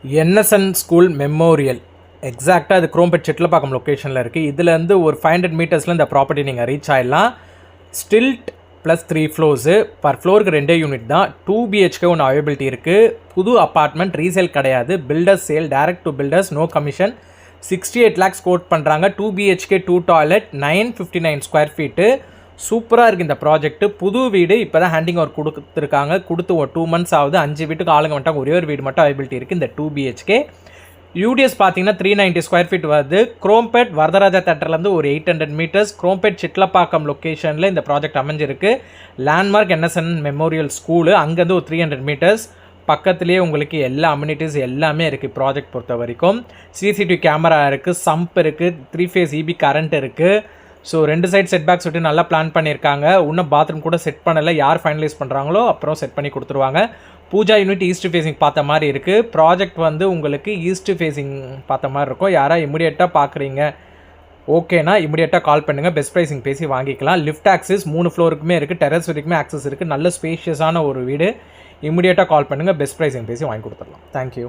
NSN school memorial எக்ஸாக்டாக அது குரோம்பேட் சிட்லப்பாக்கம் லொக்கேஷனில் இருக்குது. இதுலேருந்து ஒரு 500 மீட்டர்ஸில் இந்த ப்ராப்பர்ட்டி நீங்கள் ரீச் ஆகிடலாம். ஸ்டில்ட் ப்ளஸ் 3 ஃப்ளோர்ஸு, பர் ஃப்ளோருக்கு 2 யூனிட் தான். 2 BHK ஒன்று அவைலபிலிட்டி இருக்குது. புது அப்பார்ட்மெண்ட், ரீசேல் கிடையாது. Builders sale, direct to builders, no commission. 68 lakhs quote பண்ணுறாங்க. 2 BHK 2 டாய்லெட், 959 ஸ்கொயர் ஃபீட்டு. சூப்பராக இருக்குது இந்த ப்ராஜெக்ட்டு. புது வீடு இப்போ தான் ஹேண்டிங் ஒர்க் கொடுத்துருக்காங்க. கொடுத்து ஒரு 2 months ஆகுது. 5 வீட்டுக்கு ஆளுங்க வந்துட்டாங்க. ஒரே ஒரு வீடு மட்டும் அவைலபிலிட்டி இருக்குது இந்த 2 BHK. யூடிஎஸ் பார்த்தீங்கன்னா 390 ஸ்கொயர் ஃபீட் வருது. குரோம்பேட் வரதராஜா தேட்டர்லேருந்து ஒரு 800 மீட்டர்ஸ். குரோம்பேட் சிட்லப்பாக்கம் லொக்கேஷனில் இந்த ப்ராஜெக்ட் அமைஞ்சிருக்கு. லேண்ட்மார்க் என்எஸ்என் மெமோரியல் ஸ்கூலு, அங்கேருந்து ஒரு 300 மீட்டர்ஸ். பக்கத்துலேயே உங்களுக்கு எல்லா அம்யூனிட்டிஸ் எல்லாமே இருக்குது ப்ராஜெக்ட் பொறுத்த வரைக்கும். CCTV கேமரா இருக்குது, சம்ப் இருக்குது, 3 phase EB கரண்ட் இருக்குது. ஸோ 2 சைட் செட் பேக்ஸ் விட்டு நல்லா பிளான் பண்ணியிருக்காங்க. இன்னும் பாத்ரூம் கூட செட் பண்ணலை. யார் ஃபைனலைஸ் பண்ணுறாங்களோ அப்புறம் செட் பண்ணி கொடுத்துருவாங்க. பூஜா யூனிட் ஈஸ்ட் ஃபேஸிங் பார்த்த மாதிரி இருக்குது. ப்ராஜெக்ட் வந்து உங்களுக்கு ஈஸ்ட் ஃபேஸிங் பார்த்த மாதிரி இருக்கும். யாராவது இமிடியேட்டாக பார்க்குறீங்க ஓகேனா இமிடியேட்டாக கால் பண்ணுங்கள். பெஸ்ட் ப்ரைஸிங் பேசி வாங்கிக்கலாம். லிஃப்ட் ஆக்சஸ் 3 ஃப்ளோருக்குமே இருக்குது. டெரஸ் வரைக்குமே ஆக்சஸ் இருக்குது. நல்ல ஸ்பேஷியஸான ஒரு வீடு. இமிடியேட்டாக கால் பண்ணுங்கள். பெஸ்ட் ப்ரைஸிங் பேசி வாங்கி கொடுத்துடலாம். தேங்க்யூ.